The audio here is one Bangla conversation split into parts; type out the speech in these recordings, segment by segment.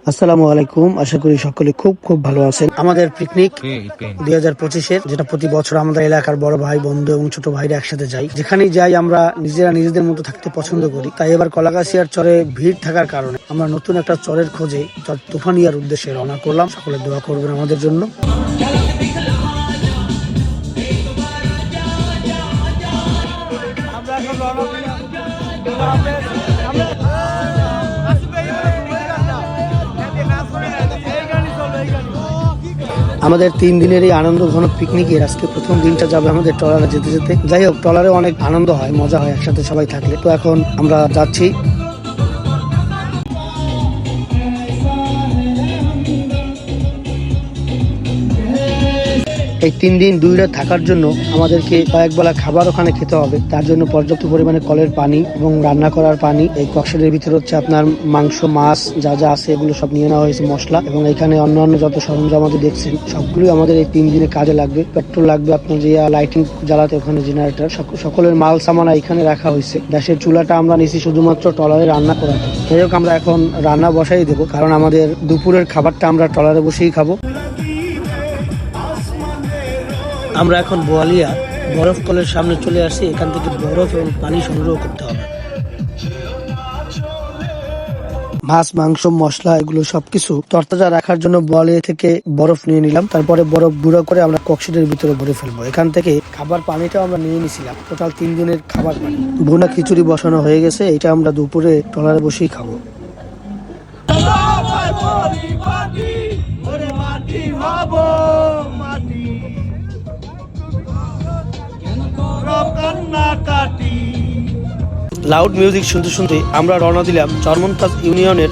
আসসালামু আলাইকুম। আশা করি সকলে খুব খুব ভালো আছেন। আমাদের পিকনিক 2025-এর, যেটা প্রতি বছর আমাদের এলাকার বড় ভাই, বন্ধু এবং ছোট ভাইরা একসাথে যাই। যেখানেই যাই আমরা নিজেরা নিজেদের মতো থাকতে পছন্দ করি। তাই এবার কলাগাছিয়ার চরে ভিড় থাকার কারণে আমরা নতুন একটা চরের খোঁজে চর তুফানিয়ার উদ্দেশ্যে রওনা করলাম। সকলে দোয়া করবেন আমাদের জন্য। আমাদের 3 দিনের এই আনন্দ ঘন পিকনিকের আজকে প্রথম দিনটা যাবে আমাদের ট্রলারে যেতে যেতে। যাই হোক, ট্রলারে অনেক আনন্দ হয়, মজা হয় একসাথে সবাই থাকলে। তো এখন আমরা যাচ্ছি। এই 3 দিন 2 রাত থাকার জন্য আমাদেরকে কয়েকবেলা খাবার ওখানে খেতে হবে। তার জন্য পর্যাপ্ত পরিমাণে কলের পানি এবং রান্না করার পানি, এই ককশেলের ভিতরে হচ্ছে আপনার মাংস, মাছ যা যা আছে এগুলো সব নিয়ে নেওয়া হয়েছে, মশলা, এবং এখানে অন্যান্য যত সরঞ্জাম আমাদের দেখছেন সবগুলোই আমাদের এই 3 দিনে কাজে লাগবে। পেট্রোল লাগবে, আপনার যে লাইটিং জ্বালাতে ওখানে জেনারেটর, সকলের মাল সামানা এখানে রাখা হয়েছে। গ্যাসের চুলাটা আমরা নিছি শুধুমাত্র ট্রলারে রান্না করার। যাই হোক, আমরা এখন রান্না বসাই দেবো, কারণ আমাদের দুপুরের খাবারটা আমরা ট্রলারে বসেই খাবো। আমরা এখন বোয়ালিয়া বরফ কলের সামনে চলে আসছি। এখান থেকে বরফ এবং পানি সংগ্রহ করতে হবে। মাছ, মাংস, মশলা এগুলো সবকিছু তরতাজা রাখার জন্য বোয়ালিয়া থেকে বরফ নিয়ে নিলাম। তারপরে বরফ গুঁড়ো করে আমরা ককশেলের ভিতরে ভরে ফেলবো। এখান থেকে খাবার পানিটাও আমরা নিয়ে নিছিলাম, টোটাল 3 দিনের খাবার পানি। ভুনা খিচুড়ি বসানো হয়ে গেছে, এটা আমরা দুপুরে ট্রলারে বসেই খাবো। লাউড মিউজিক শুনতে শুনতে আমরা রওনা দিলাম চরমন্তাজ ইউনিয়নের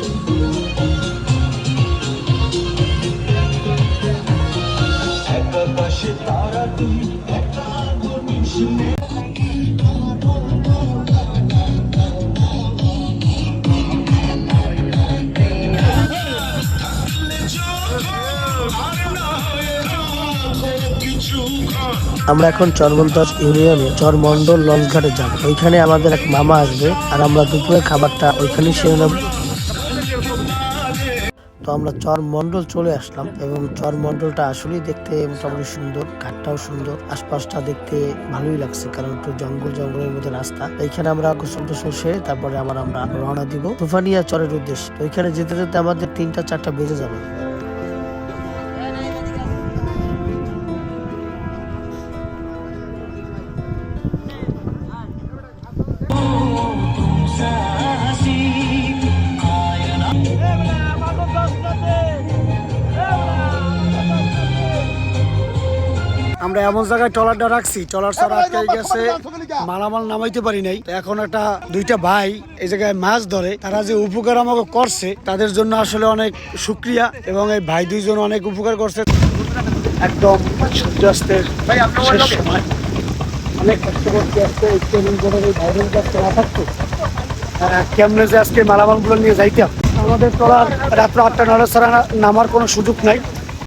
আমরা এখন চরমন্তাজ ইউনিয়নের চরমন্ডল লঞ্চ ঘাটে যাব। ওইখানে আমাদের এক মামা আসবে, আর আমরা দুপুরের খাবারটা ওইখানেই সেরে নেব। তো আমরা চরমন্ডল চলে আসলাম, এবং চরমন্ডলটা আসলেই দেখতে মোটামুটি সুন্দর, ঘাটটাও সুন্দর, আশপাশটা দেখতে ভালোই লাগছে, কারণ একটু জঙ্গলের মধ্যে রাস্তা। এইখানে আমরা গোসল টোসল সেরে তারপরে আমরা রওনা দিব তুফানিয়া চরের উদ্দেশ্যে। ওইখানে যেতে যেতে আমাদের 3টা 4টা বেজে যাবে। আমরা এমন জায়গায় ট্রলারটা রাখছি, ট্রলার ছাড়া আটকে গেছে, মালামাল নামাইতে পারি নাই। এখন দুইটা ভাই এই জায়গায় মাছ ধরে, তারা যে উপকার আমাকে করছে তাদের জন্য আসলে অনেক শুকরিয়া, এবং এই ভাই দুইজন অনেক উপকার করছে। একদম সূর্যাস্তের শেষ সময় অনেক কষ্ট করতে আসছে। ভাইদের কাছে না থাকতো কেমনে যে আজকে মালামাল গুলো নিয়ে যাইতাম। আমাদের ট্রলার রাত্র 8টা 9টা ছাড়া নামার কোনো সুযোগ নাই।